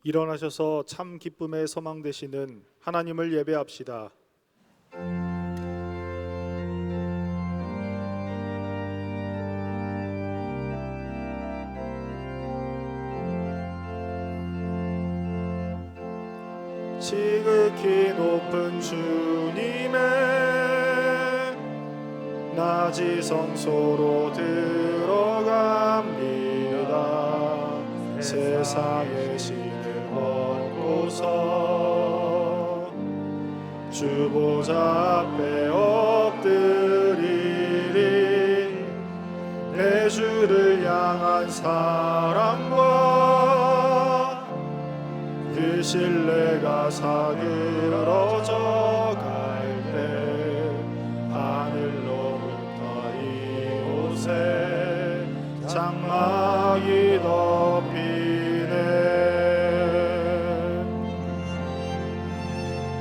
일어나셔서 참 기쁨의 소망 되시는 하나님을 예배합시다. 지극히 높은 주님의 낮이 성소로 들어갑니다. 세상의 신을 얻고서 주 보좌 앞에 엎드리리. 내 주를 향한 사랑과 그 신뢰가 사그러져 갈 때 하늘로부터 이곳에 장막이 덮이네.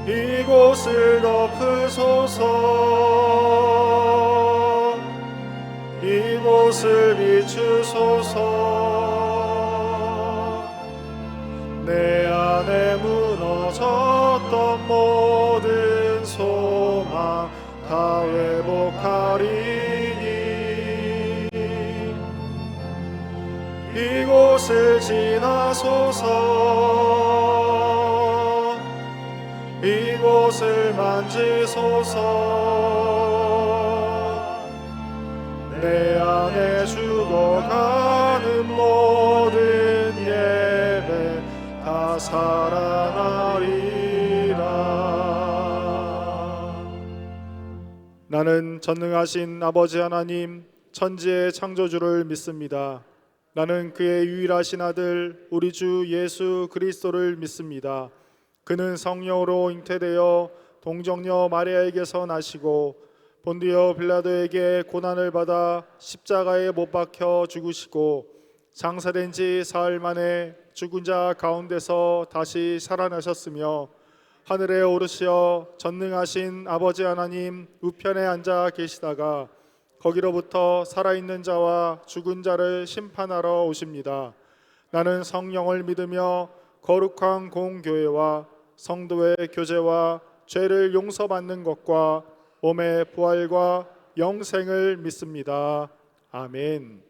이곳을 덮으소서. 이곳을 비추소서. 내 안에 무너졌던 모든 소망 다 회복하리니. 이곳을 지나소서. 이곳을 만지소서. 내 안에 죽어가는 모든 예배 다 살아나리라. 나는 전능하신 아버지 하나님 천지의 창조주를 믿습니다. 나는 그의 유일하신 아들 우리 주 예수 그리스도를 믿습니다. 그는 성령으로 잉태되어 동정녀 마리아에게서 나시고 본디오 빌라도에게 고난을 받아 십자가에 못 박혀 죽으시고 장사된 지 사흘 만에 죽은 자 가운데서 다시 살아나셨으며 하늘에 오르시어 전능하신 아버지 하나님 우편에 앉아 계시다가 거기로부터 살아있는 자와 죽은 자를 심판하러 오십니다. 나는 성령을 믿으며 거룩한 공교회와 성도의 교제와 죄를 용서받는 것과 몸의 부활과 영생을 믿습니다. 아멘.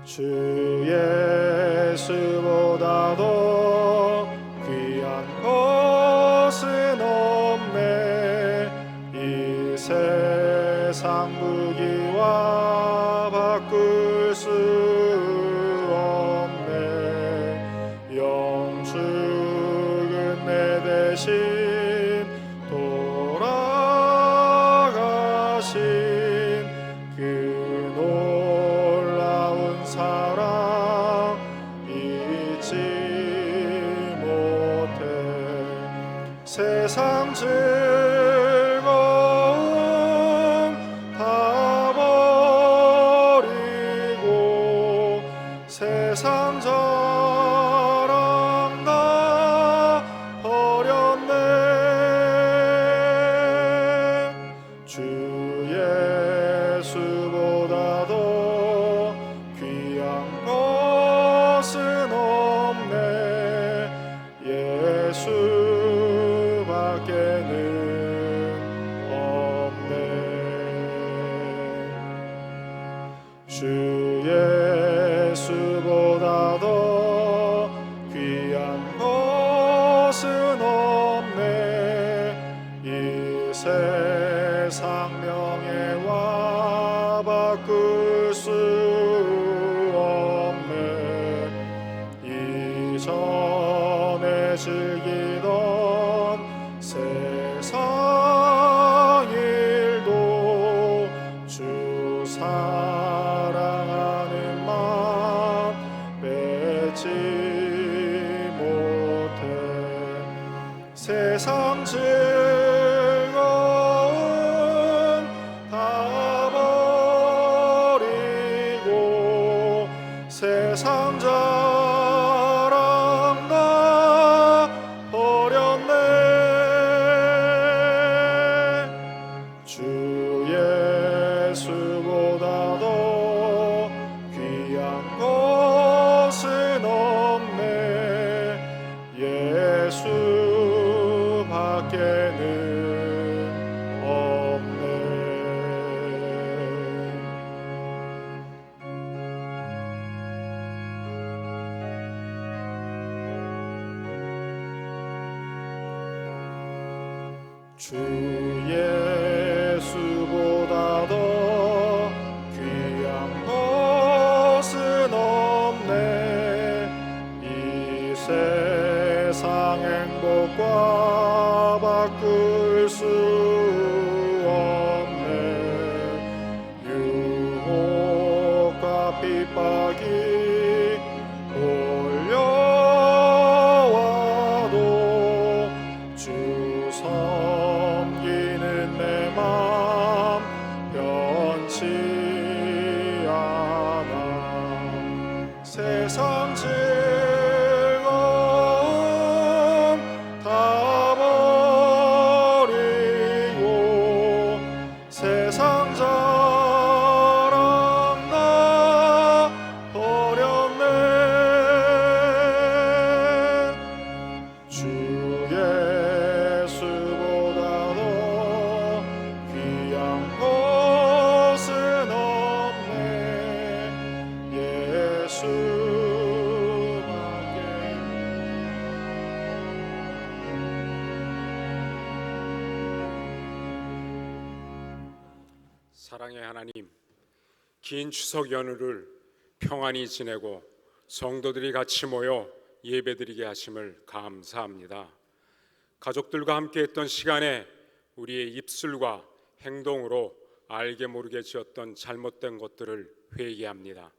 주 예수보다도 귀한 것은 없네. 이 세상 부귀와 바꿀 수 없네. 영축은 내 대신 돌아가신 그 놀라운 사랑 잊지 못해. 세상 즐거움 다 버리고 세상 자랑 다 버렸네. 주 예수보다도 귀한 것은 없네. 예수밖에는 없네. 주 예수보다도 귀한 것은 없네. 이 세상 명예와 바꿀 수 없네. 이전에 즐기던 세상 일도 주 사랑하는 마음 뺏지 못해. 세상 즐거움 다 버리고 세상 자 주 예수보다 더 귀한 것은 없네. 이 세상 행복과 바꿀 수 없네. 유혹과 핍박이 올려와도 주 섬기는 내 맘 변치 않아. 세상 즐거움 다 버리고 세상 자랑 나 버렸네. 주 예수보다 더 귀한 것은 없네. 예수밖에. 사랑의 하나님, 긴 추석 연휴를 평안히 지내고 성도들이 같이 모여 예배드리게 하심을 감사합니다. 가족들과 함께했던 시간에 우리의 입술과 행동으로 알게 모르게 지었던 잘못된 것들을 회개합니다.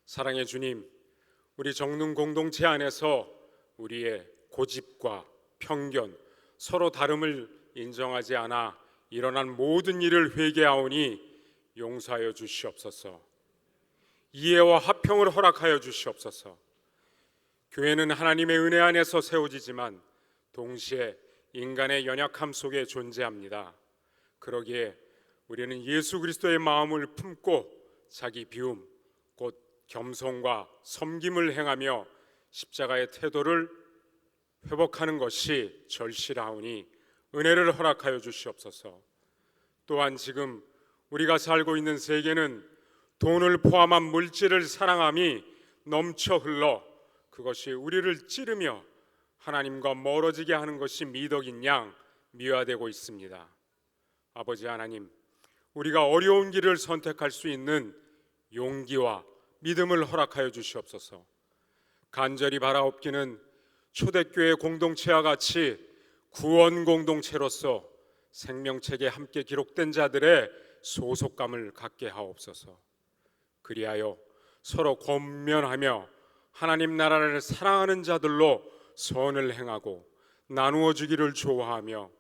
사랑의 주님, 우리 정릉 공동체 안에서 우리의 고집과 편견, 서로 다름을 인정하지 않아 일어난 모든 일을 회개하오니 용서하여 주시옵소서. 이해와 화평을 허락하여 주시옵소서. 교회는 하나님의 은혜 안에서 세워지지만 동시에 인간의 연약함 속에 존재합니다. 그러기에 우리는 예수 그리스도의 마음을 품고 자기 비움, 곧 겸손과 섬김을 행하며 십자가의 태도를 회복하는 것이 절실하오니 은혜를 허락하여 주시옵소서. 또한 지금 우리가 살고 있는 세계는 돈을 포함한 물질을 사랑함이 넘쳐 흘러 그것이 우리를 찌르며 하나님과 멀어지게 하는 것이 미덕인 양 미화되고 있습니다. 아버지 하나님, 우리가 어려운 길을 선택할 수 있는 용기와 믿음을 허락하여 주시옵소서. 간절히 바라옵기는 초대교회 공동체와 같이 구원 공동체로서 생명책에 함께 기록된 자들의 소속감을 갖게 하옵소서. 그리하여 서로 권면하며 하나님 나라를 사랑하는 자들로 선을 행하고 나누어 주기를 좋아하며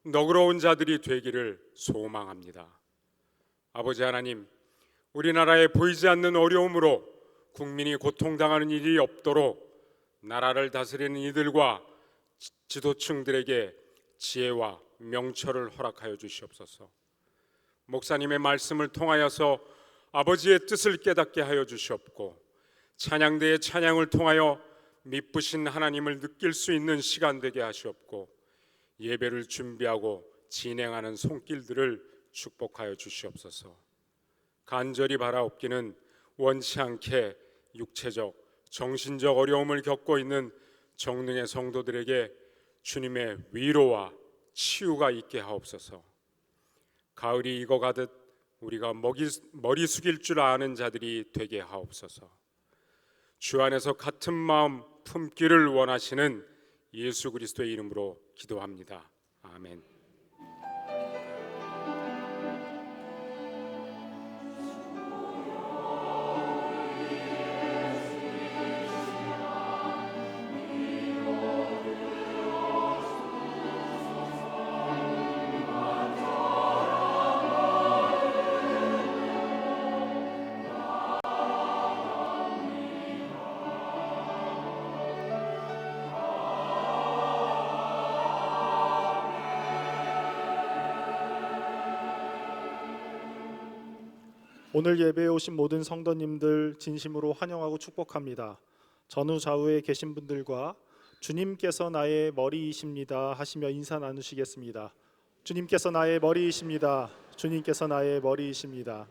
너그러운 자들이 되기를 소망합니다. 아버지 하나님, 우리나라에 보이지 않는 어려움으로 국민이 고통당하는 일이 없도록 나라를 다스리는 이들과 지도층들에게 지혜와 명철을 허락하여 주시옵소서. 목사님의 말씀을 통하여서 아버지의 뜻을 깨닫게 하여 주시옵고 찬양대의 찬양을 통하여 미쁘신 하나님을 느낄 수 있는 시간 되게 하시옵고 예배를 준비하고 진행하는 손길들을 축복하여 주시옵소서. 간절히 바라옵기는 원치 않게 육체적, 정신적 어려움을 겪고 있는 정릉의 성도들에게 주님의 위로와 치유가 있게 하옵소서. 가을이 익어가듯 우리가 머리 숙일 줄 아는 자들이 되게 하옵소서. 주 안에서 같은 마음 품기를 원하시는 예수 그리스도의 이름으로 기도합니다. 아멘. 오늘 예배에 오신 모든 성도님들 진심으로 환영하고 축복합니다. 전후 좌우에 계신 분들과 주님께서 나의 머리이십니다 하시며 인사 나누시겠습니다. 주님께서 나의 머리이십니다. 주님께서 나의 머리이십니다.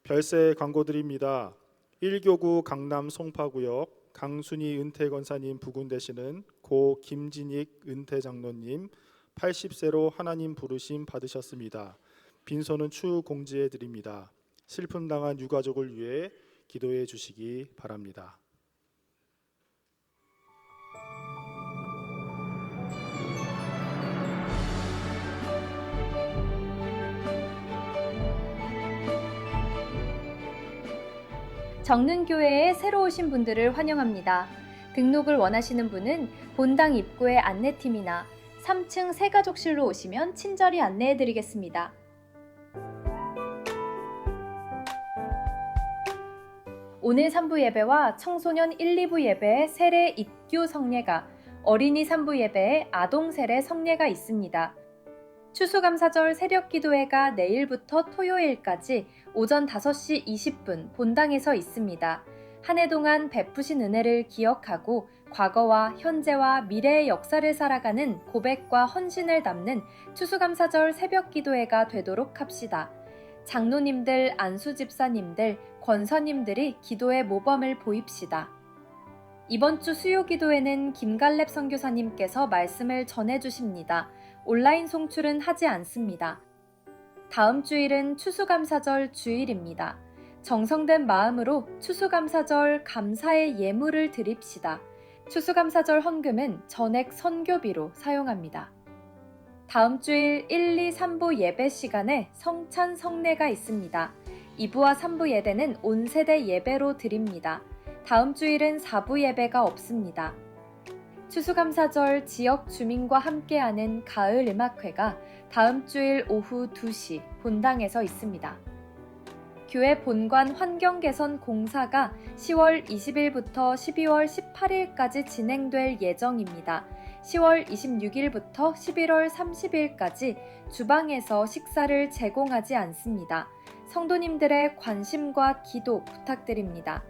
별세 광고드립니다. 1교구 강남 송파구역 강순희 은퇴 권사님 부군 되시는 고 김진익 은퇴 장로님 80세로 하나님 부르심 받으셨습니다. 빈소는 추후 공지해 드립니다. 슬픔 당한 유가족을 위해 기도해 주시기 바랍니다. 정는교회에 새로 오신 분들을 환영합니다. 등록을 원하시는 분은 본당 입구의 안내팀이나 3층 새가족실로 오시면 친절히 안내해드리겠습니다. 오늘 3부 예배와 청소년 1, 2부 예배의 세례 입교 성례가, 어린이 3부 예배의 아동 세례 성례가 있습니다. 추수감사절 새벽기도회가 내일부터 토요일까지 오전 5시 20분 본당에서 있습니다. 한 해 동안 베푸신 은혜를 기억하고 과거와 현재와 미래의 역사를 살아가는 고백과 헌신을 담는 추수감사절 새벽기도회가 되도록 합시다. 장로님들, 안수집사님들, 권사님들이 기도의 모범을 보입시다. 이번 주 수요기도회는 김갈렙 선교사님께서 말씀을 전해주십니다. 온라인 송출은 하지 않습니다. 다음 주일은 추수감사절 주일입니다. 정성된 마음으로 추수감사절 감사의 예물을 드립시다. 추수감사절 헌금은 전액 선교비로 사용합니다. 다음 주일 1, 2, 3부 예배 시간에 성찬 성례가 있습니다. 2부와 3부 예배는 온세대 예배로 드립니다. 다음 주일은 4부 예배가 없습니다. 추수감사절 지역 주민과 함께하는 가을 음악회가 다음 주일 오후 2시 본당에서 있습니다. 교회 본관 환경 개선 공사가 10월 20일부터 12월 18일까지 진행될 예정입니다. 10월 26일부터 11월 30일까지 주방에서 식사를 제공하지 않습니다. 성도님들의 관심과 기도 부탁드립니다.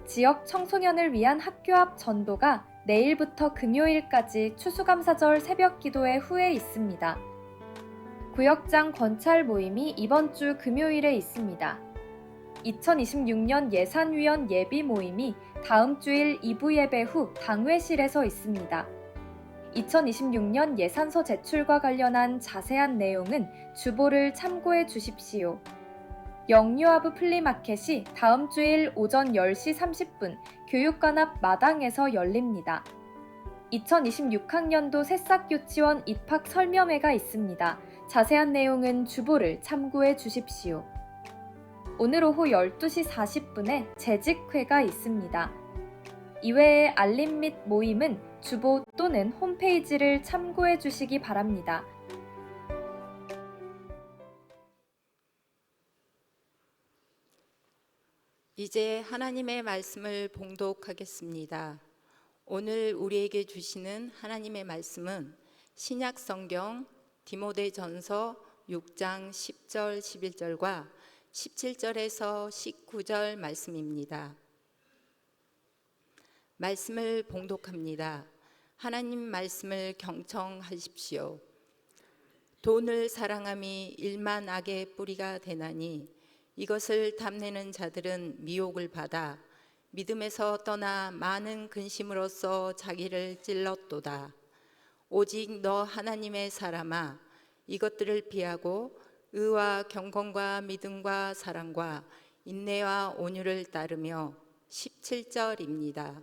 지역 청소년을 위한 학교 앞 전도가 내일부터 금요일까지 추수감사절 새벽기도회 후에 있습니다. 구역장 권찰 모임이 이번 주 금요일에 있습니다. 2026년 예산위원 예비 모임이 다음 주일 2부 예배 후 당회실에서 있습니다. 2026년 예산서 제출과 관련한 자세한 내용은 주보를 참고해 주십시오. 영유아부 플리마켓이 다음 주일 오전 10시 30분 교육관 앞 마당에서 열립니다. 2026학년도 새싹유치원 입학 설명회가 있습니다. 자세한 내용은 주보를 참고해 주십시오. 오늘 오후 12시 40분에 재직회가 있습니다. 이외의 알림 및 모임은 주보 또는 홈페이지를 참고해 주시기 바랍니다. 이제 하나님의 말씀을 봉독하겠습니다. 오늘 우리에게 주시는 하나님의 말씀은 신약 성경 디모데전서 6장 10절 11절과 17절에서 19절 말씀입니다. 말씀을 봉독합니다. 하나님 말씀을 경청하십시오. 돈을 사랑함이 일만 악의 뿌리가 되나니 이것을 탐내는 자들은 미혹을 받아 믿음에서 떠나 많은 근심으로써 자기를 찔렀도다. 오직 너 하나님의 사람아, 이것들을 피하고 의와 경건과 믿음과 사랑과 인내와 온유를 따르며 17절입니다.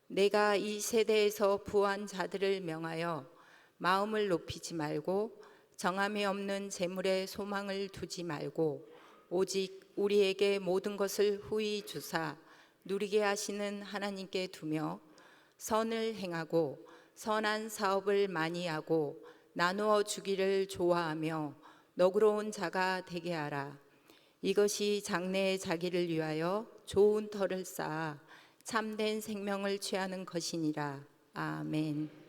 내가 이 세대에서 부한 자들을 명하여 마음을 높이지 말고 정함이 없는 재물에 소망을 두지 말고 오직 우리에게 모든 것을 후히 주사 누리게 하시는 하나님께 두며 선을 행하고 선한 사업을 많이 하고 나누어 주기를 좋아하며 너그러운 자가 되게 하라. 이것이 장래의 자기를 위하여 좋은 터를 쌓아 참된 생명을 취하는 것이니라. 아멘.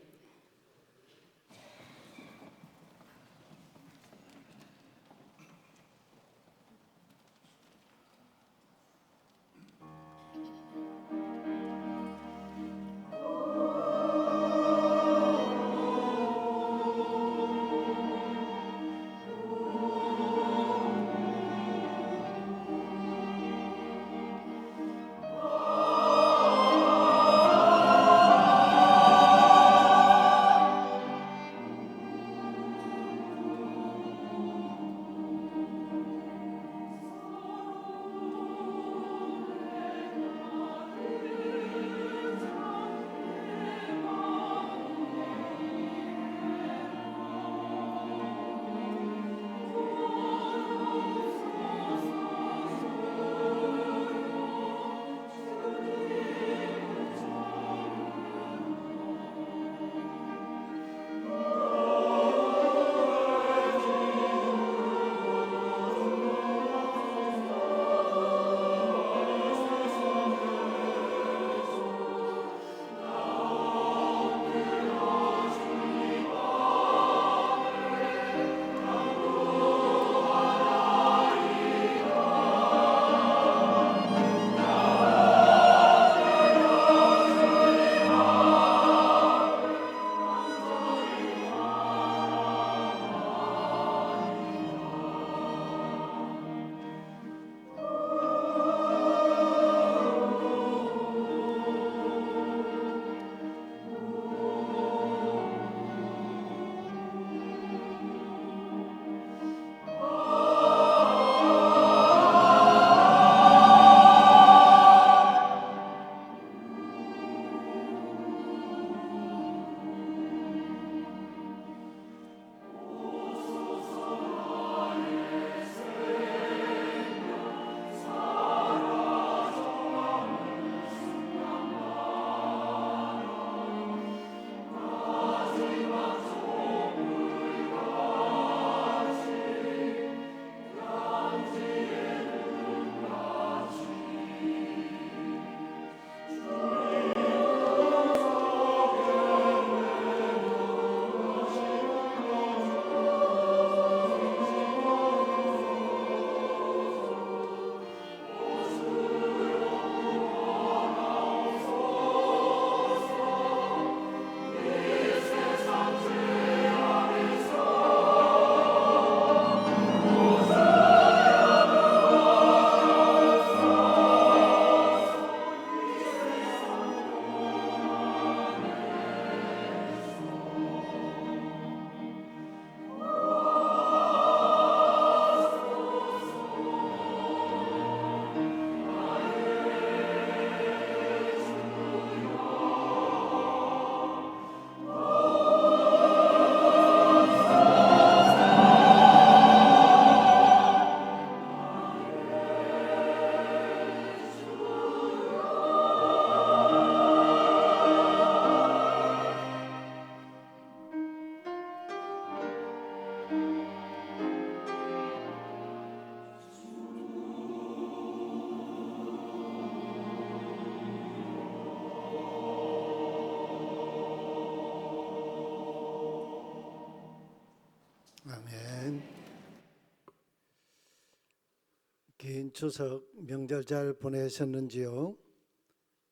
추석 명절 잘 보내셨는지요?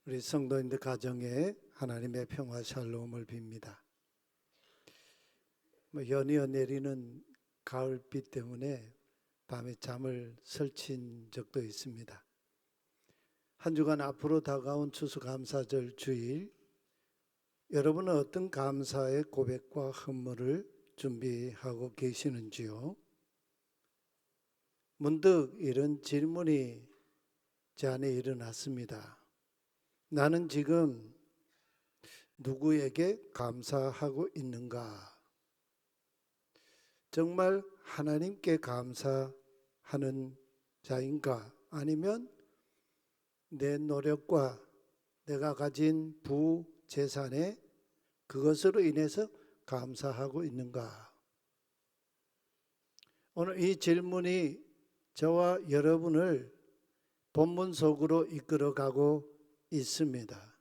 우리 성도님들 가정에 하나님의 평화 샬롬을 빕니다. 연이어 내리는 가을비 때문에 밤에 잠을 설친 적도 있습니다. 한 주간 앞으로 다가온 추수감사절 주일, 여러분은 어떤 감사의 고백과 헌물을 준비하고 계시는지요? 문득 이런 질문이 제 안에 일어났습니다. 나는 지금 누구에게 감사하고 있는가? 정말 하나님께 감사하는 자인가? 아니면 내 노력과 내가 가진 부재산에 그것으로 인해서 감사하고 있는가? 오늘 이 질문이 저와 여러분을 본문 속으로 이끌어가고 있습니다.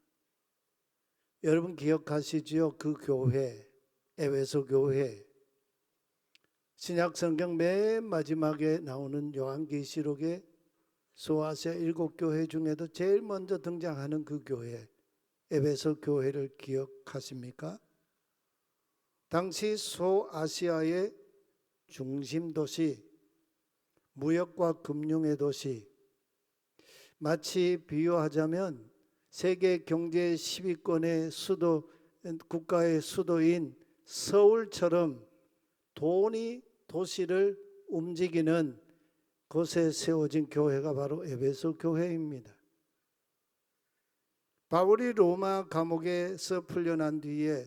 여러분 기억하시지요? 그 교회, 에베소 교회. 신약 성경 맨 마지막에 나오는 요한계시록의 소아시아 7교회 중에도 제일 먼저 등장하는 그 교회, 에베소 교회를 기억하십니까? 당시 소아시아의 중심 도시, 무역과 금융의 도시, 마치 비유하자면 세계 경제 10위권의 수도, 국가의 수도인 서울처럼 돈이 도시를 움직이는 곳에 세워진 교회가 바로 에베소 교회입니다. 바울이 로마 감옥에서 풀려난 뒤에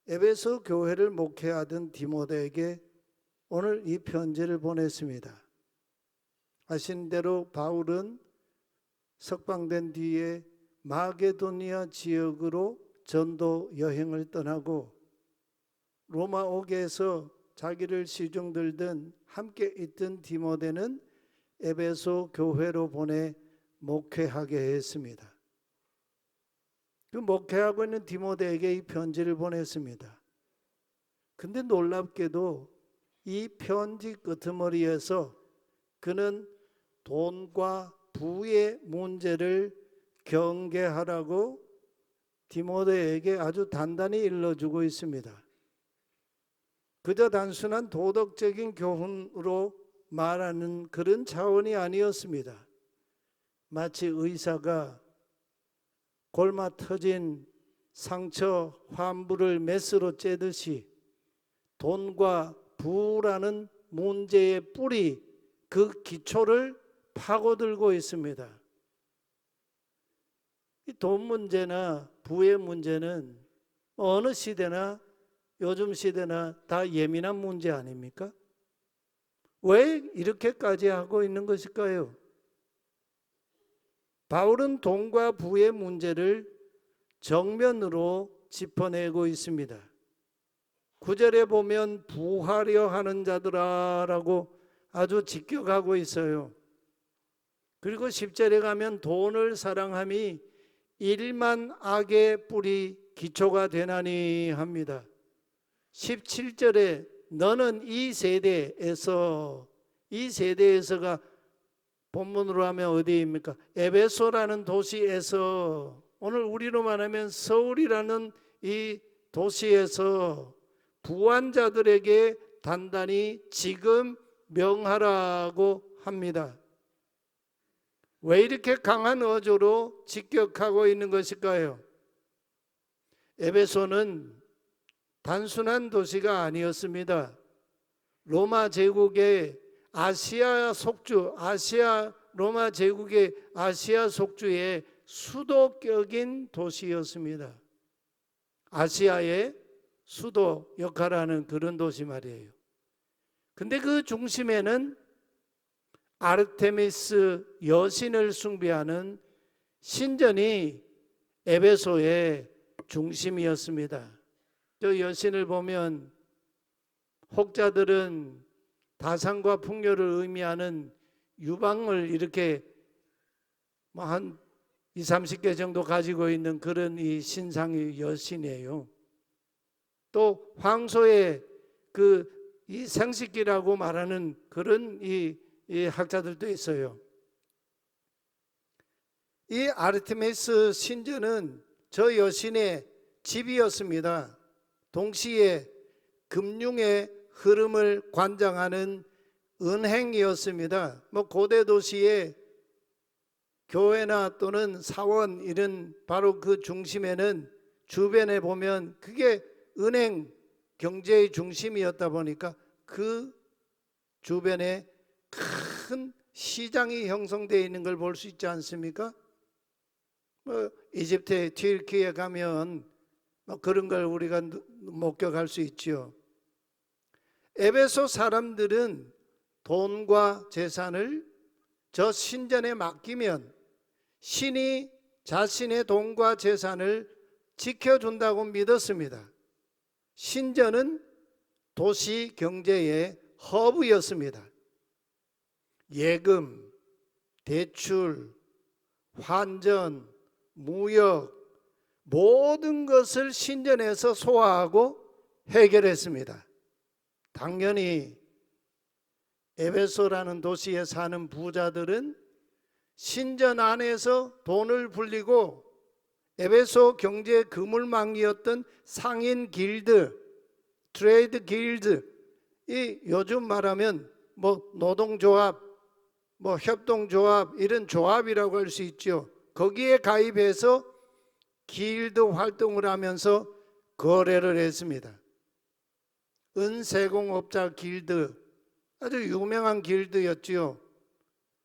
에베소 교회를 목회하던 디모데에게 오늘 이 편지를 보냈습니다. 아시는 대로 바울은 석방된 뒤에 마게도니아 지역으로 전도 여행을 떠나고 로마 옥에서 자기를 시중 들던 함께 있던 디모데는 에베소 교회로 보내 목회하게 했습니다. 그 목회하고 있는 디모데에게 이 편지를 보냈습니다. 근데 놀랍게도 이 편지 끄트머리에서 그는 돈과 부의 문제를 경계하라고 디모데에게 아주 단단히 일러주고 있습니다. 그저 단순한 도덕적인 교훈으로 말하는 그런 차원이 아니었습니다. 마치 의사가 골마 터진 상처 환부를 메스로 째듯이 돈과 부라는 문제의 뿌리, 그 기초를 파고들고 있습니다. 이 돈 문제나 부의 문제는 어느 시대나 요즘 시대나 다 예민한 문제 아닙니까? 왜 이렇게까지 하고 있는 것일까요? 바울은 돈과 부의 문제를 정면으로 짚어내고 있습니다. 9절에 보면 부하려 하는 자들아라고 아주 직격하고 있어요. 그리고 10절에 가면 돈을 사랑함이 일만 악의 뿌리 기초가 되나니 합니다. 17절에 너는 이 세대에서가 본문으로 하면 어디입니까? 에베소라는 도시에서, 오늘 우리로 말하면 서울이라는 이 도시에서 부한 자들에게 단단히 지금 명하라고 합니다. 왜 이렇게 강한 어조로 직격하고 있는 것일까요? 에베소는 단순한 도시가 아니었습니다. 로마 제국의 로마 제국의 아시아 속주의 수도격인 도시였습니다. 아시아의 수도 역할하는 그런 도시 말이에요. 근데 그 중심에는 아르테미스 여신을 숭배하는 신전이 에베소의 중심이었습니다. 저 여신을 보면 혹자들은 다산과 풍요를 의미하는 유방을 이렇게 한 20-30개 정도 가지고 있는 그런 이 신상의 여신이에요. 또 황소의 이 생식기라고 말하는 그런 이 이 학자들도 있어요. 이 아르테미스 신전은 저 여신의 집이었습니다. 동시에 금융의 흐름을 관장하는 은행이었습니다. 고대 도시의 교회나 또는 사원 이런 바로 그 중심에는 주변에 보면 그게 은행 경제의 중심이었다 보니까 그 주변에 큰 시장이 형성되어 있는 걸 볼 수 있지 않습니까? 이집트의 튀르키에 가면 그런 걸 우리가 목격할 수 있죠. 에베소 사람들은 돈과 재산을 저 신전에 맡기면 신이 자신의 돈과 재산을 지켜준다고 믿었습니다. 신전은 도시 경제의 허브였습니다. 예금, 대출, 환전, 무역 모든 것을 신전에서 소화하고 해결했습니다. 당연히 에베소라는 도시에 사는 부자들은 신전 안에서 돈을 불리고 에베소 경제 그물망이었던 상인 길드, 트레이드 길드, 이 요즘 말하면 노동조합, 협동조합 이런 조합이라고 할 수 있죠. 거기에 가입해서 길드 활동을 하면서 거래를 했습니다. 은세공업자 길드, 아주 유명한 길드였지요.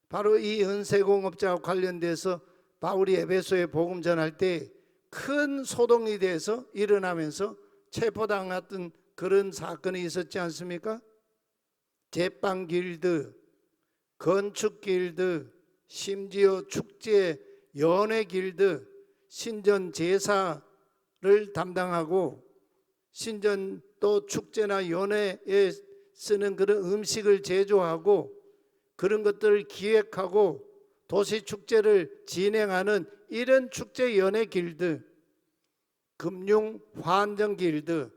바로 이 은세공업자와 관련돼서 바울이 에베소에 복음 전할 때 큰 소동이 돼서 일어나면서 체포당했던 그런 사건이 있었지 않습니까? 제빵 길드, 건축 길드, 심지어 축제, 연회 길드, 신전 제사를 담당하고 신전 또 축제나 연회에 쓰는 그런 음식을 제조하고 그런 것들을 기획하고 도시 축제를 진행하는 이런 축제 연회 길드, 금융 환전 길드,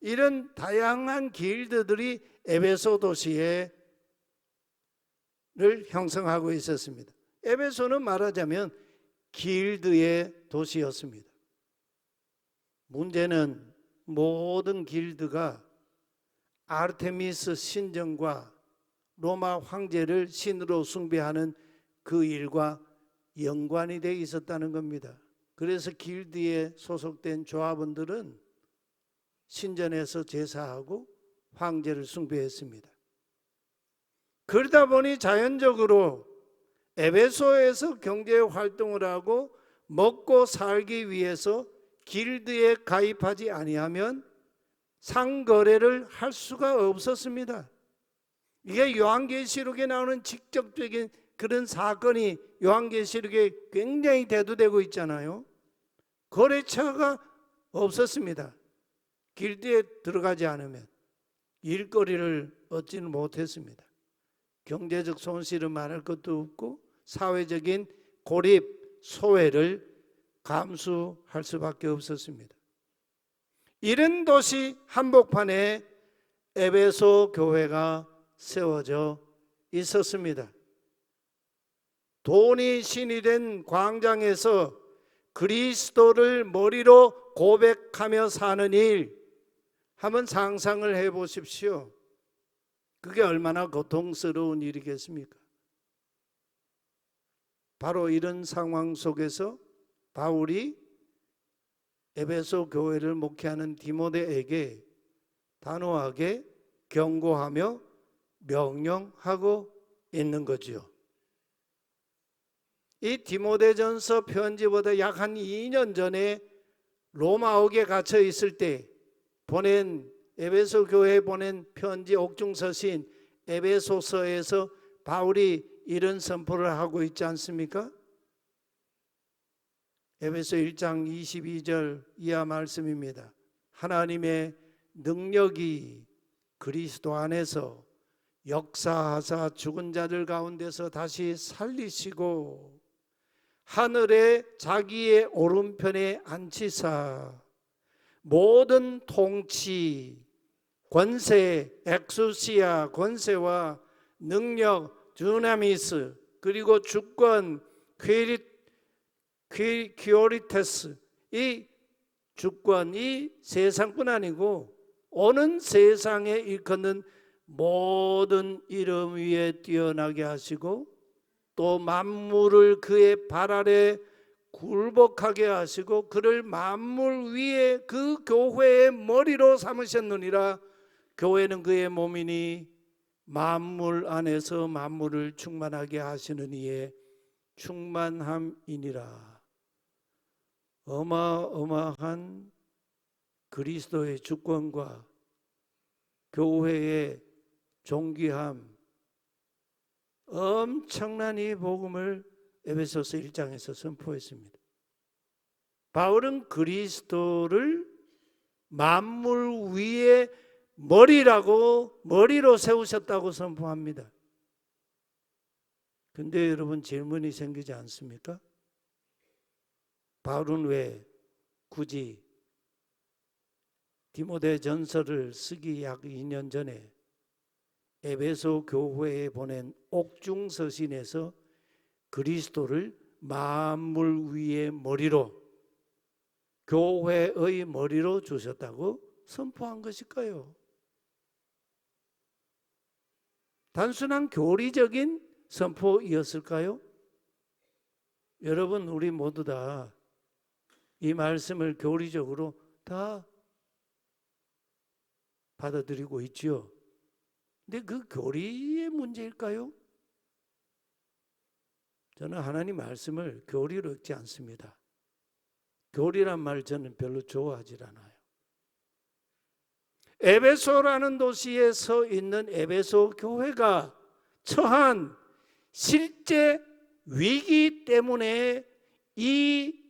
이런 다양한 길드들이 에베소 도시를 형성하고 있었습니다. 에베소는 말하자면 길드의 도시였습니다. 문제는 모든 길드가 아르테미스 신전과 로마 황제를 신으로 숭배하는 그 일과 연관이 되어 있었다는 겁니다. 그래서 길드에 소속된 조합원들은 신전에서 제사하고 황제를 숭배했습니다. 그러다 보니 자연적으로 에베소에서 경제 활동을 하고 먹고 살기 위해서 길드에 가입하지 아니하면 상거래를 할 수가 없었습니다. 이게 요한계시록에 나오는 직접적인 그런 사건이 요한계시록에 굉장히 대두되고 있잖아요. 거래처가 없었습니다. 길드에 들어가지 않으면 일거리를 얻지는 못했습니다. 경제적 손실은 말할 것도 없고 사회적인 고립, 소외를 감수할 수밖에 없었습니다. 이런 도시 한복판에 에베소 교회가 세워져 있었습니다. 돈이 신이 된 광장에서 그리스도를 머리로 고백하며 사는 일 한번 상상을 해 보십시오. 그게 얼마나 고통스러운 일이겠습니까? 바로 이런 상황 속에서 바울이 에베소 교회를 목회하는 디모데에게 단호하게 경고하며 명령하고 있는 거죠. 이 디모데전서 편지보다 약 한 2년 전에 로마옥에 갇혀 있을 때 보낸 에베소 교회에 보낸 편지 옥중서신 에베소서에서 바울이 이런 선포를 하고 있지 않습니까? 에베소 1장 22절 이하 말씀입니다. 하나님의 능력이 그리스도 안에서 역사하사 죽은 자들 가운데서 다시 살리시고 하늘에 자기의 오른편에 앉히사 모든 통치, 권세, 엑수시아 권세와 능력, 주나미스, 그리고 주권, 퀴오리테스, 이 주권, 이 세상뿐 아니고 오는 세상에 일컫는 모든 이름 위에 뛰어나게 하시고 또 만물을 그의 발 아래 굴복하게 하시고 그를 만물 위에 그 교회의 머리로 삼으셨느니라. 교회는 그의 몸이니 만물 안에서 만물을 충만하게 하시는 이의 충만함이니라. 어마어마한 그리스도의 주권과 교회의 존귀함, 엄청난 이 복음을 에베소서 1장에서 선포했습니다. 바울은 그리스도를 만물 위에 머리로 세우셨다고 선포합니다. 근데 여러분 질문이 생기지 않습니까? 바울은 왜 굳이 디모데 전서를 쓰기 약 2년 전에 에베소 교회에 보낸 옥중 서신에서 그리스도를 만물 위의 머리로, 교회의 머리로 주셨다고 선포한 것일까요? 단순한 교리적인 선포이었을까요? 여러분, 우리 모두 다 이 말씀을 교리적으로 다 받아들이고 있지요. 근데 그 교리의 문제일까요? 저는 하나님 말씀을 교리로 읽지 않습니다. 교리란 말 저는 별로 좋아하지 않아요. 에베소라는 도시에 서 있는 에베소 교회가 처한 실제 위기 때문에 이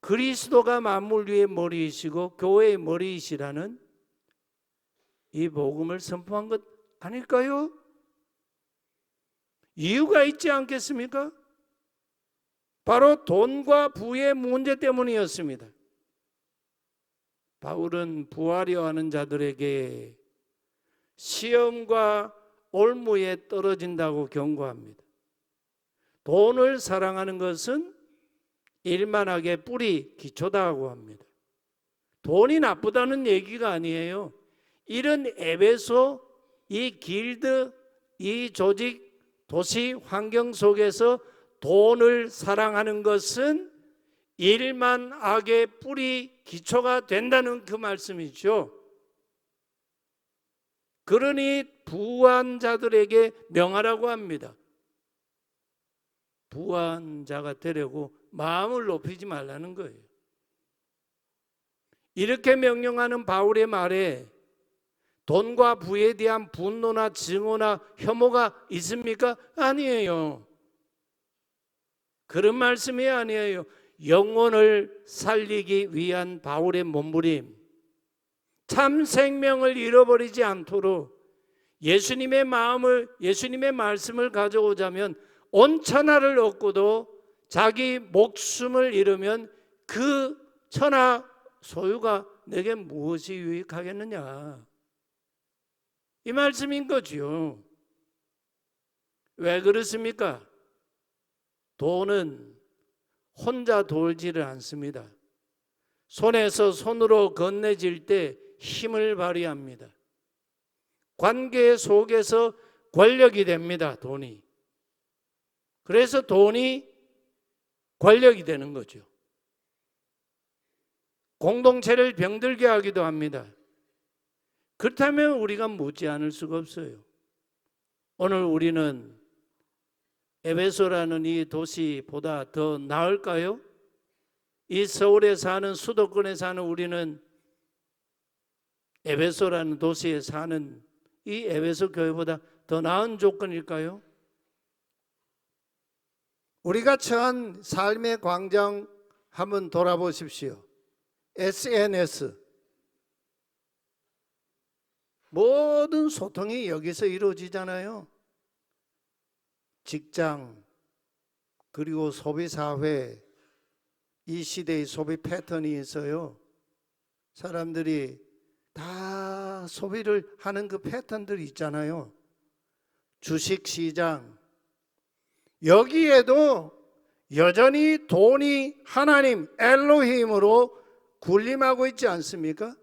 그리스도가 만물 위의 머리이시고 교회의 머리이시라는 이 복음을 선포한 것 아닐까요? 이유가 있지 않겠습니까? 바로 돈과 부의 문제 때문이었습니다. 바울은 부하려 하는 자들에게 시험과 올무에 떨어진다고 경고합니다. 돈을 사랑하는 것은 일만하게 뿌리 기초다고 합니다. 돈이 나쁘다는 얘기가 아니에요. 이런 에베소, 이 길드, 이 조직, 도시 환경 속에서 돈을 사랑하는 것은 일만 악의 뿌리 기초가 된다는 그 말씀이죠. 그러니 부한 자들에게 명하라고 합니다. 부한 자가 되려고 마음을 높이지 말라는 거예요. 이렇게 명령하는 바울의 말에 돈과 부에 대한 분노나 증오나 혐오가 있습니까? 아니에요. 그런 말씀이 아니에요. 영혼을 살리기 위한 바울의 몸부림, 참 생명을 잃어버리지 않도록 예수님의 말씀을 가져오자면 온 천하를 얻고도 자기 목숨을 잃으면 그 천하 소유가 내게 무엇이 유익하겠느냐, 이 말씀인 거지요. 왜 그렇습니까? 돈은 혼자 돌지를 않습니다. 손에서 손으로 건네질 때 힘을 발휘합니다. 관계 속에서 권력이 됩니다. 돈이. 그래서 돈이 권력이 되는 거죠. 공동체를 병들게 하기도 합니다. 그렇다면 우리가 묻지 않을 수가 없어요. 오늘 우리는 에베소라는 이 도시보다 더 나을까요? 이 서울에 사는, 수도권에 사는 우리는 에베소라는 도시에 사는 이 에베소 교회보다 더 나은 조건일까요? 우리가 처한 삶의 광장 한번 돌아보십시오. SNS, 모든 소통이 여기서 이루어지잖아요. 직장, 그리고 소비사회, 이 시대의 소비 패턴이 있어요. 사람들이 다 소비를 하는 그 패턴들이 있잖아요. 주식시장, 여기에도 여전히 돈이 하나님 엘로힘으로 군림하고 있지 않습니까?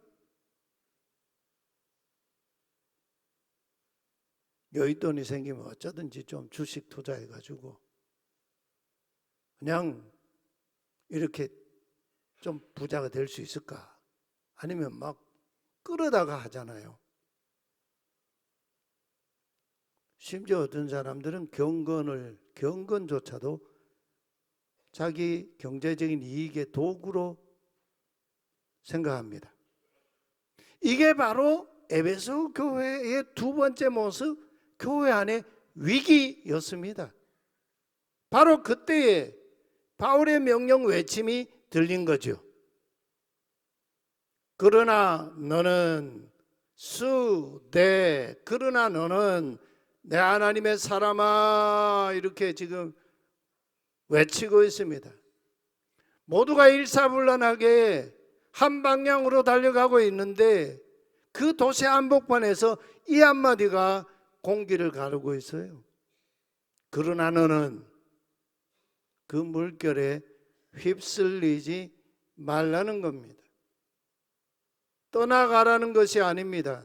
여윳돈이 생기면 어쩌든지 좀 주식 투자해가지고 그냥 이렇게 좀 부자가 될 수 있을까? 아니면 막 끌어다가 하잖아요. 심지어 어떤 사람들은 경건조차도 자기 경제적인 이익의 도구로 생각합니다. 이게 바로 에베소 교회의 두 번째 모습, 교회 안의 위기였습니다. 바로 그때에 바울의 명령 외침이 들린 거죠. 그러나 너는 그러나 너는 내 하나님의 사람아, 이렇게 지금 외치고 있습니다. 모두가 일사불란하게 한 방향으로 달려가고 있는데 그 도시 한복판에서 이 한마디가 공기를 가르고 있어요. 그러나 너는 그 물결에 휩쓸리지 말라는 겁니다. 떠나가라는 것이 아닙니다.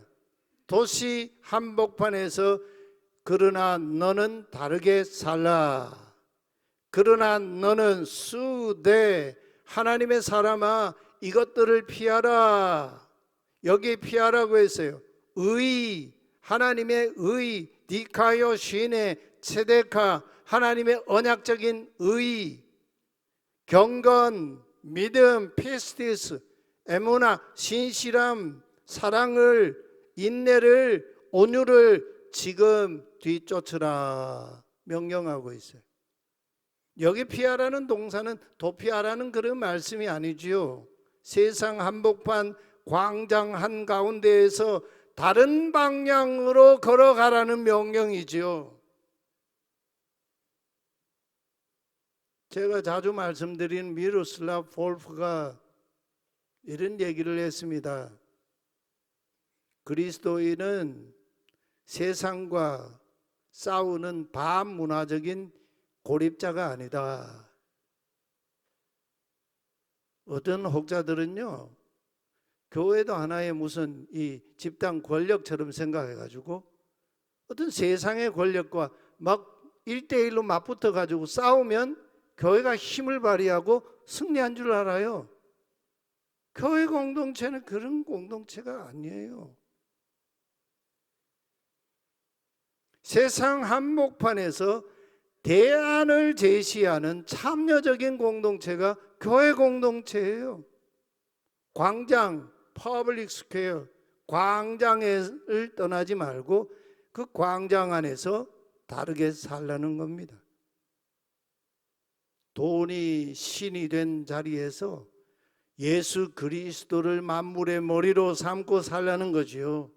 도시 한복판에서 그러나 너는 다르게 살라. 그러나 너는 하나님의 사람아, 이것들을 피하라. 여기 피하라고 했어요. 하나님의 디카요 시네 체데카, 하나님의 언약적인 경건, 믿음, 피스티스, 에무나, 신실함, 사랑을, 인내를, 온유를 지금 뒤쫓으라 명령하고 있어요. 여기 피하라는 동사는 도피하라는 그런 말씀이 아니지요. 세상 한복판 광장 한가운데에서 다른 방향으로 걸어가라는 명령이지요. 제가 자주 말씀드린 미로슬라브 볼프가 이런 얘기를 했습니다. 그리스도인은 세상과 싸우는 반문화적인 고립자가 아니다. 어떤 혹자들은요, 교회도 하나의 무슨 이 집단 권력처럼 생각해가지고 어떤 세상의 권력과 막 1대1로 맞붙어 가지고 싸우면 교회가 힘을 발휘하고 승리한 줄 알아요. 교회 공동체는 그런 공동체가 아니에요. 세상 한복판에서 대안을 제시하는 참여적인 공동체가 교회 공동체예요. 광장, 퍼블릭 스퀘어, 광장을 떠나지 말고 그 광장 안에서 다르게 살라는 겁니다. 돈이 신이 된 자리에서 예수 그리스도를 만물의 머리로 삼고 살라는 거지요.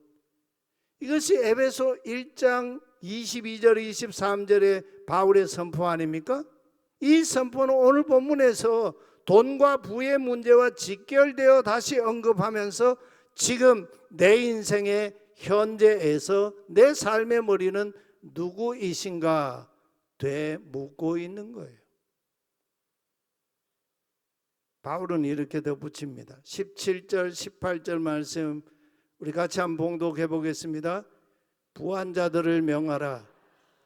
이것이 에베소 1장 22절 23절의 바울의 선포 아닙니까? 이 선포는 오늘 본문에서 돈과 부의 문제와 직결되어 다시 언급하면서 지금 내 인생의 현재에서 내 삶의 머리는 누구이신가 되묻고 있는 거예요. 바울은 이렇게 덧붙입니다. 17절 18절 말씀 우리 같이 한번 봉독해 보겠습니다. 부한 자들을 명하라.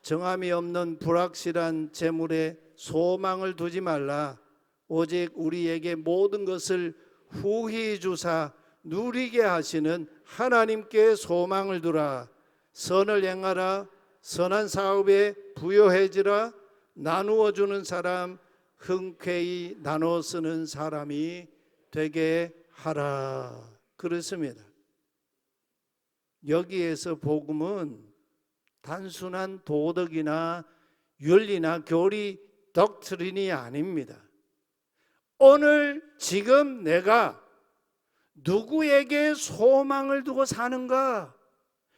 정함이 없는 불확실한 재물에 소망을 두지 말라. 오직 우리에게 모든 것을 후히 주사 누리게 하시는 하나님께 소망을 두라. 선을 행하라. 선한 사업에 부요해지라. 나누어 주는 사람, 흔쾌히 나눠 쓰는 사람이 되게 하라. 그렇습니다. 여기에서 복음은 단순한 도덕이나 윤리나 교리, 덕트린이 아닙니다. 오늘 지금 내가 누구에게 소망을 두고 사는가?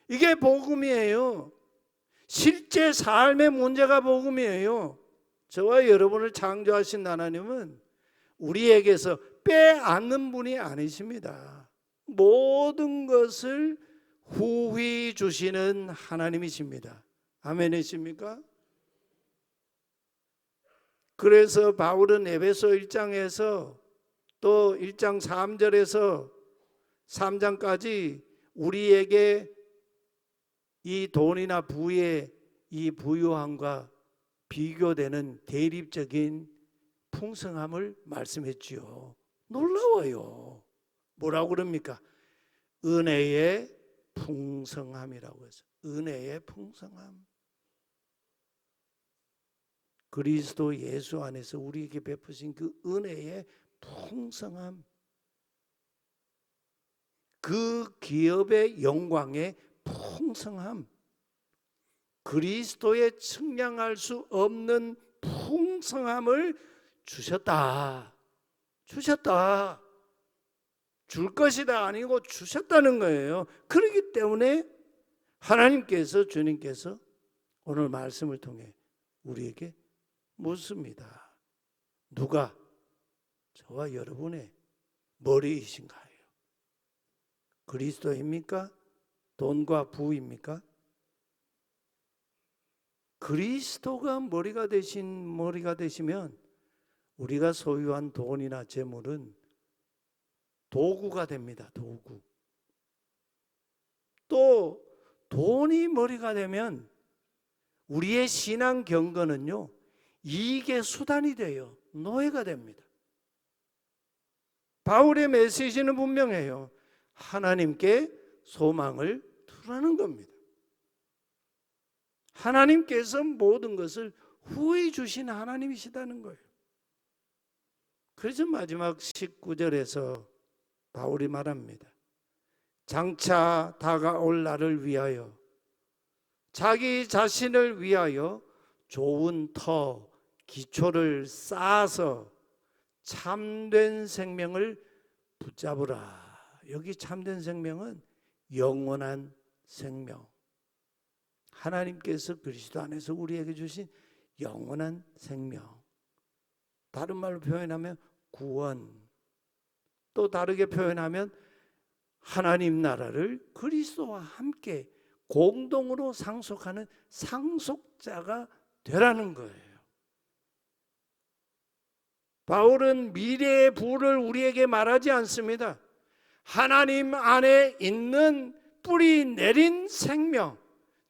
이게 복음이에요. 실제 삶의 문제가 복음이에요. 저와 여러분을 창조하신 하나님은 우리에게서 빼앗는 분이 아니십니다. 모든 것을 후히 주시는 하나님이십니다. 아멘이십니까? 그래서 바울은 에베소 1장에서 또 1장 3절에서 3장까지 우리에게 이 돈이나 부의 이 부유함과 비교되는 대립적인 풍성함을 말씀했지요. 놀라워요. 뭐라고 그럽니까? 은혜의 풍성함이라고 해서 은혜의 풍성함. 그리스도 예수 안에서 우리에게 베푸신 그 은혜의 풍성함, 그 기업의 영광의 풍성함, 그리스도의 측량할 수 없는 풍성함을 주셨다. 줄 것이다 아니고 주셨다는 거예요. 그렇기 때문에 하나님께서, 주님께서 오늘 말씀을 통해 우리에게 묻습니다. 누가 저와 여러분의 머리이신가요? 그리스도입니까? 돈과 부입니까? 그리스도가 머리가 되시면 우리가 소유한 돈이나 재물은 도구가 됩니다. 도구. 또 돈이 머리가 되면 우리의 신앙 경건은요, 이익의 수단이 돼요. 노예가 됩니다. 바울의 메시지는 분명해요. 하나님께 소망을 두라는 겁니다. 하나님께서 모든 것을 후히 주신 하나님이시다는 거예요. 그래서 마지막 19절에서 바울이 말합니다. 장차 다가올 날을 위하여, 자기 자신을 위하여 좋은 터, 기초를 쌓아서 참된 생명을 붙잡으라. 여기 참된 생명은 영원한 생명, 하나님께서 그리스도 안에서 우리에게 주신 영원한 생명, 다른 말로 표현하면 구원, 또 다르게 표현하면 하나님 나라를 그리스도와 함께 공동으로 상속하는 상속자가 되라는 거예요. 바울은 미래의 부를 우리에게 말하지 않습니다. 하나님 안에 있는 뿌리 내린 생명,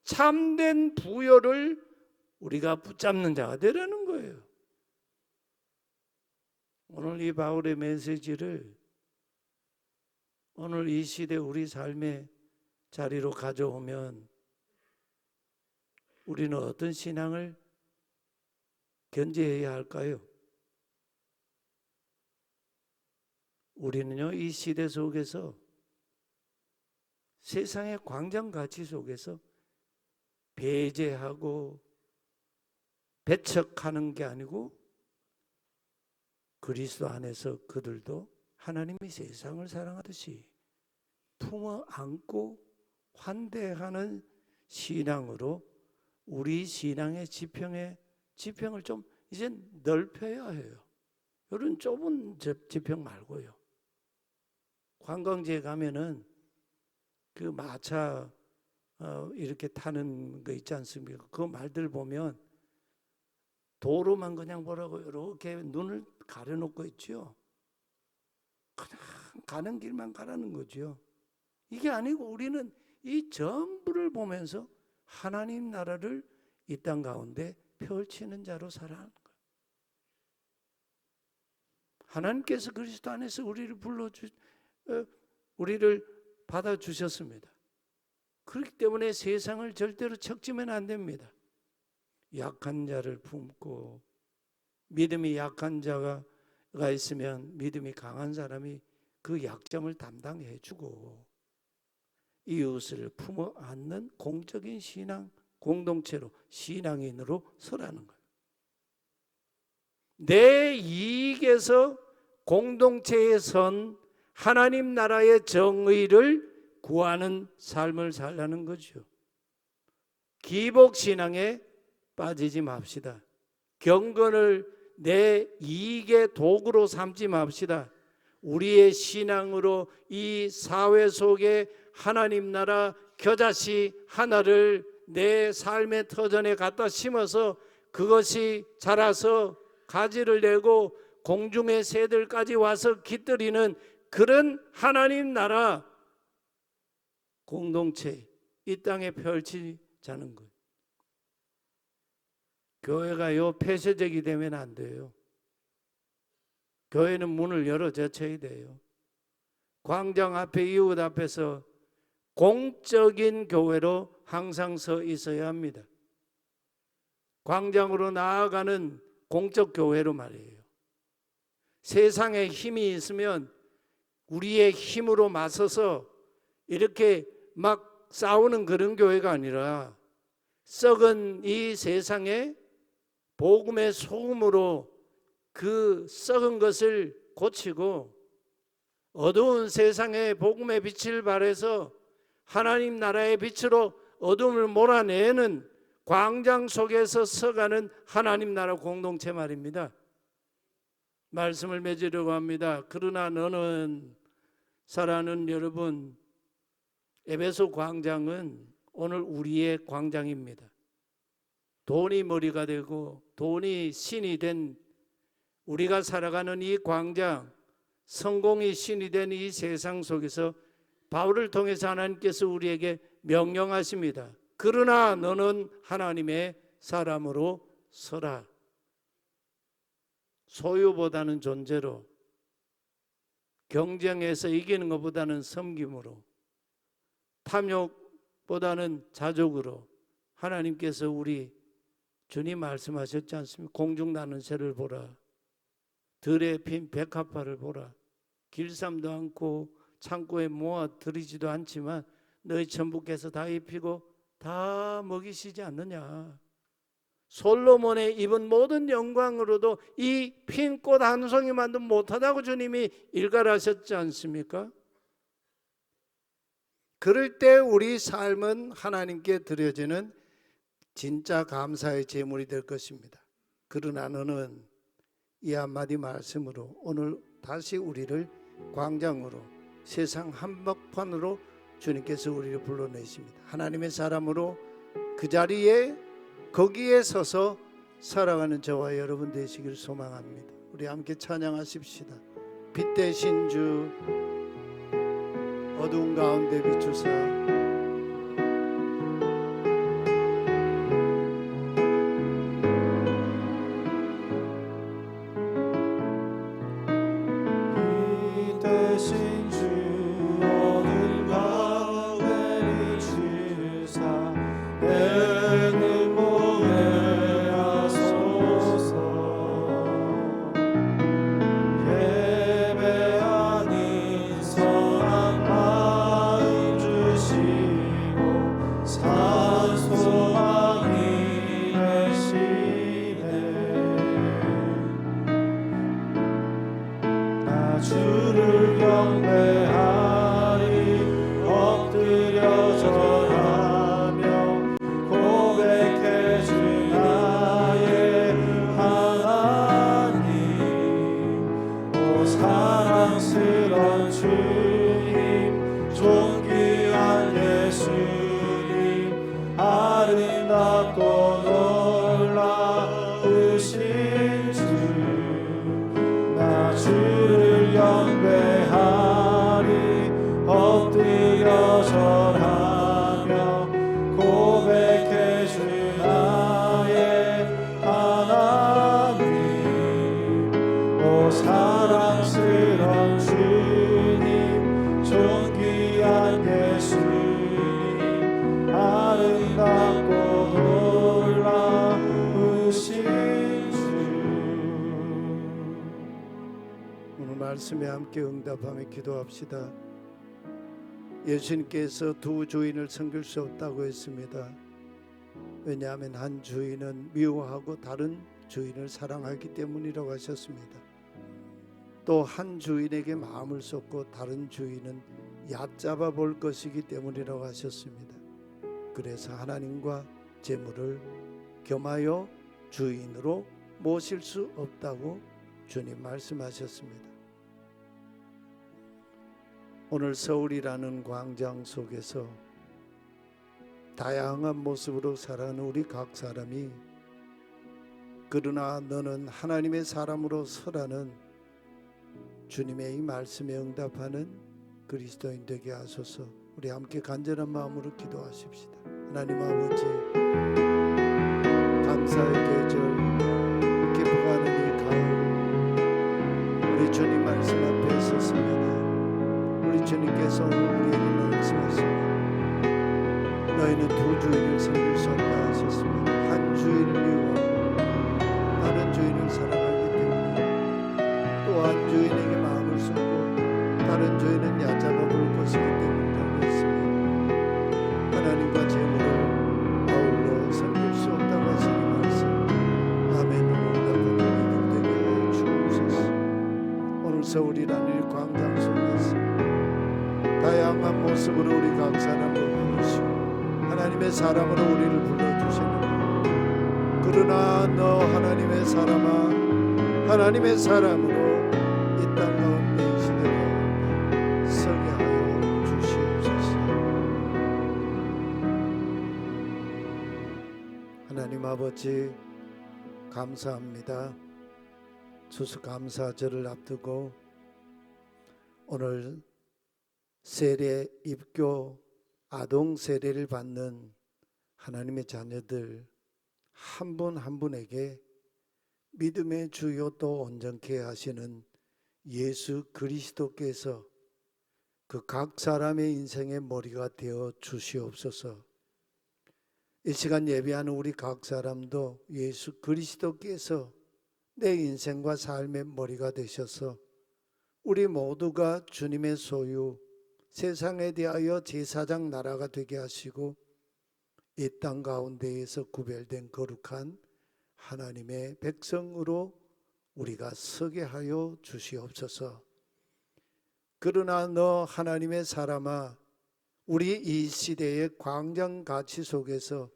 참된 부여를 우리가 붙잡는 자가 되라는 거예요. 오늘 이 바울의 메시지를 오늘 이 시대 우리 삶의 자리로 가져오면 우리는 어떤 신앙을 견지해야 할까요? 우리는요, 이 시대 속에서, 세상의 광장 가치 속에서 배제하고 배척하는 게 아니고 그리스도 안에서 그들도 하나님이 세상을 사랑하듯이 품어 안고 환대하는 신앙으로 우리 신앙의 지평을 좀 이제 넓혀야 해요. 이런 좁은 지평 말고요. 관광지에 가면은 그 마차 이렇게 타는 거 있지 않습니까? 그 말들 보면 도로만 그냥 보라고 이렇게 눈을 가려놓고 있죠. 그냥 가는 길만 가라는 거죠. 이게 아니고 우리는 이 전부를 보면서 하나님 나라를 이 땅 가운데 펼치는 자로 살아가는 거예요. 하나님께서 그리스도 안에서 우리를 받아주셨습니다. 그렇기 때문에 세상을 절대로 척지면 안 됩니다. 약한 자를 품고, 믿음이 약한 자가 있으면 믿음이 강한 사람이 그 약점을 담당해 주고, 이웃을 품어 안는 공적인 신앙 공동체로, 신앙인으로 서라는 거예요. 내 이익에서 공동체에 선 하나님 나라의 정의를 구하는 삶을 살라는 거죠. 기복신앙에 빠지지 맙시다. 경건을 내 이익의 도구로 삼지 맙시다. 우리의 신앙으로 이 사회 속에 하나님 나라 겨자씨 하나를 내 삶의 터전에 갖다 심어서 그것이 자라서 가지를 내고 공중의 새들까지 와서 깃들이는 그런 하나님 나라 공동체 이 땅에 펼치자는 거예요. 교회가요 폐쇄적이 되면 안 돼요. 교회는 문을 열어 젖혀야 돼요. 광장 앞에 이웃 앞에서 공적인 교회로 항상 서 있어야 합니다. 광장으로 나아가는 공적 교회로 말이에요. 세상에 힘이 있으면 우리의 힘으로 맞서서 이렇게 막 싸우는 그런 교회가 아니라 썩은 이 세상에 복음의 소금으로 그 썩은 것을 고치고 어두운 세상에 복음의 빛을 발해서 하나님 나라의 빛으로 어둠을 몰아내는 광장 속에서 서가는 하나님 나라 공동체 말입니다. 말씀을 맺으려고 합니다. 그러나 너는 사랑하는 여러분, 에베소 광장은 오늘 우리의 광장입니다. 돈이 머리가 되고 돈이 신이 된 우리가 살아가는 이 광장, 성공이 신이 된 이 세상 속에서 바울을 통해서 하나님께서 우리에게 명령하십니다. 그러나 너는 하나님의 사람으로 서라. 소유보다는 존재로, 경쟁에서 이기는 것보다는 섬김으로, 탐욕보다는 자족으로 하나님께서 우리 주님 말씀하셨지 않습니까? 공중 나는 새를 보라. 들에 핀 백합화를 보라. 길쌈도 않고 창고에 모아 들이지도 않지만 너희 천부께서 다 입히고 다 먹이시지 않느냐. 솔로몬의 입은 모든 영광으로도 이 핀 꽃 한 송이만도 못하다고 주님이 일갈하셨지 않습니까? 그럴 때 우리 삶은 하나님께 드려지는 진짜 감사의 제물이 될 것입니다. 그러나 너는 이 한마디 말씀으로 오늘 다시 우리를 광장으로, 세상 한복판으로 주님께서 우리를 불러내십니다. 하나님의 사람으로 그 자리에 거기에 서서 살아가는 저와 여러분 되시길 소망합니다. 우리 함께 찬양하십시다. 빛 대신 주, 어두운 가운데 비추사. 주를 경배하리 엎드려 절하며 고백해 주 나의 하나님. 오 사랑스런 주님, 존귀한 예수님, 아름답고 놀라우신 주, 나 주를 경배하리 엎드려 절하며 고백해 주 나의 하나님. 오 사랑스런 주님, 존귀한 예수님, 아름답고 놀라우신 주. 오늘 말씀에 함께 응답하며 기도합시다. 예수님께서 두 주인을 섬길 수 없다고 했습니다. 왜냐하면 한 주인은 미워하고 다른 주인을 사랑하기 때문이라고 하셨습니다. 또 한 주인에게 마음을 쏟고 다른 주인은 얕잡아 볼 것이기 때문이라고 하셨습니다. 그래서 하나님과 재물을 겸하여 주인으로 모실 수 없다고 주님 말씀하셨습니다. 오늘 서울이라는 광장 속에서 다양한 모습으로 살아가는 우리 각 사람이 그러나 너는 하나님의 사람으로 서라는 주님의 이 말씀에 응답하는 그리스도인 되게 하소서. 우리 함께 간절한 마음으로 기도하십시다. 하나님 아버지, 감사의 계절, 기뻐하는 이 가을, 우리 주님 말씀 앞에 섰습니다. 우리 주님께서 우리에게 말씀하십니다. 너희는 두 주인을 섬길 수 없다 하셨습니다. 한 주인을 미워하고 다른 주인을 사랑하기 때문에, 또 한 주인에게 마음을 쏟고 다른 주인은 얕잡아 볼 것이기 때문이라고 했습니다. 하나님과 재물을 아울러 섬길 수 없다고 하시니 말씀 아멘으로 응답하는 믿음 되게 하여 주옵소서. 오늘 서울이라는 이 광장 속에서 다양한 모습으로 우리 각 사람을 부르시고 하나님의 사람으로 우리를 불러주시는, 그러나 너 하나님의 사람아, 하나님의 사람으로 이 땅 가운데 이 시대 가운데 서게 하여 주시옵소서. 하나님 아버지, 감사합니다. 추수감사절을 앞두고 오늘 세례 입교 아동 세례를 받는 하나님의 자녀들 한 분 한 분에게 믿음의 주요 또 온전케 하시는 예수 그리스도께서 그 각 사람의 인생의 머리가 되어 주시옵소서. 이 시간 예배하는 우리 각 사람도 예수 그리스도께서 내 인생과 삶의 머리가 되셔서 우리 모두가 주님의 소유, 세상에 대하여 제사장 나라가 되게 하시고 이 땅 가운데에서 구별된 거룩한 하나님의 백성으로 우리가 서게 하여 주시옵소서. 그러나 너 하나님의 사람아, 우리 이 시대의 광장가치 속에서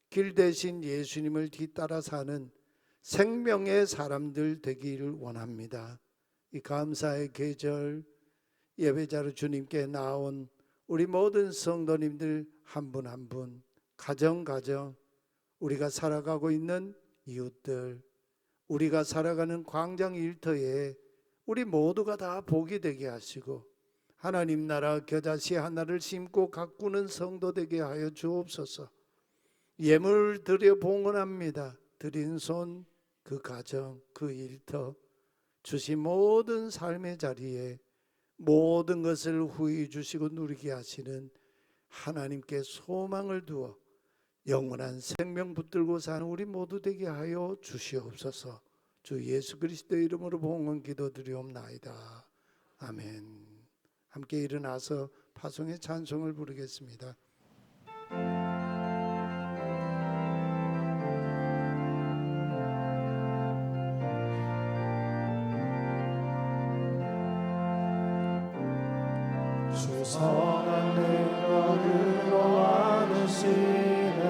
길 대신 예수님을 뒤따라 사는 생명의 사람들 되기를 원합니다. 이 감사의 계절 예배자로 주님께 나온 우리 모든 성도님들 한 분 한 분, 가정 우리가 살아가고 있는 이웃들, 우리가 살아가는 광장 일터에 우리 모두가 다 복이 되게 하시고 하나님 나라 겨자씨 하나를 심고 가꾸는 성도 되게 하여 주옵소서. 예물 드려 봉헌합니다. 드린 손, 그 가정, 그 일터, 주신 모든 삶의 자리에 모든 것을 후히 주시고 누리게 하시는 하나님께 소망을 두어 영원한 생명 붙들고 사는 우리 모두 되게 하여 주시옵소서. 주 예수 그리스도의 이름으로 봉헌 기도드리옵나이다. 아멘. 함께 일어나서 파송의 찬송을 부르겠습니다. 주 선한 능력으로 안으시네,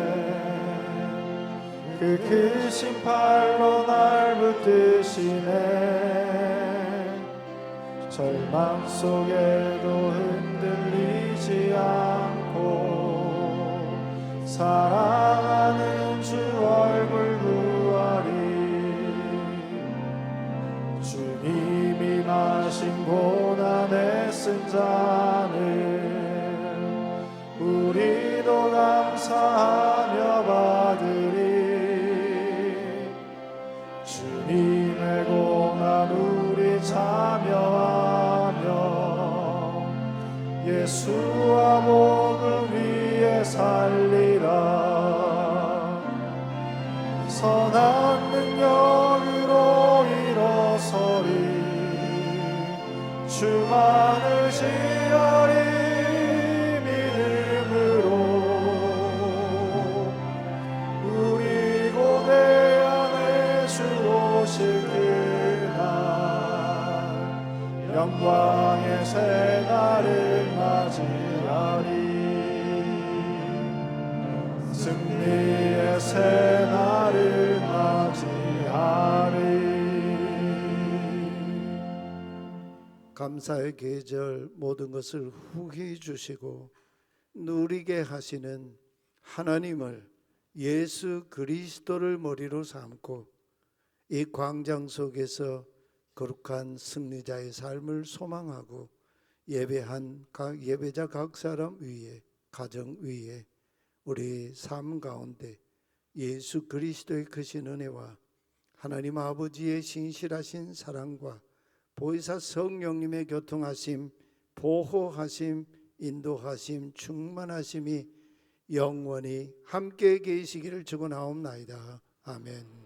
그 크신 팔로 날 붙드시네. 절망 속에도 흔들리지 않고 사랑하는 주 얼굴 구하리. 주님이 마신 고난에 쓴 잔을 우리도 감사하며 받으리. 주님의 고난 우리 참여하며 예수와 복음 위에 살리라. 선한 능력으로 일어서리. 주만을 지어리. 믿음으로 우리 고대 안에 주 오실 그날 영광의 새날을 맞이하리. 승리의 새날을 맞이하리. 감사의 계절 모든 것을 후히 주시고 누리게 하시는 하나님을, 예수 그리스도를 머리로 삼고 이 광장 속에서 거룩한 승리자의 삶을 소망하고 예배한 각 예배자 각 사람 위에, 가정 위에, 우리 삶 가운데 예수 그리스도의 크신 은혜와 하나님 아버지의 신실하신 사랑과 보혜사 성령님의 교통하심, 보호하심, 인도하심, 충만하심이 영원히 함께 계시기를 축원하옵나이다. 아멘.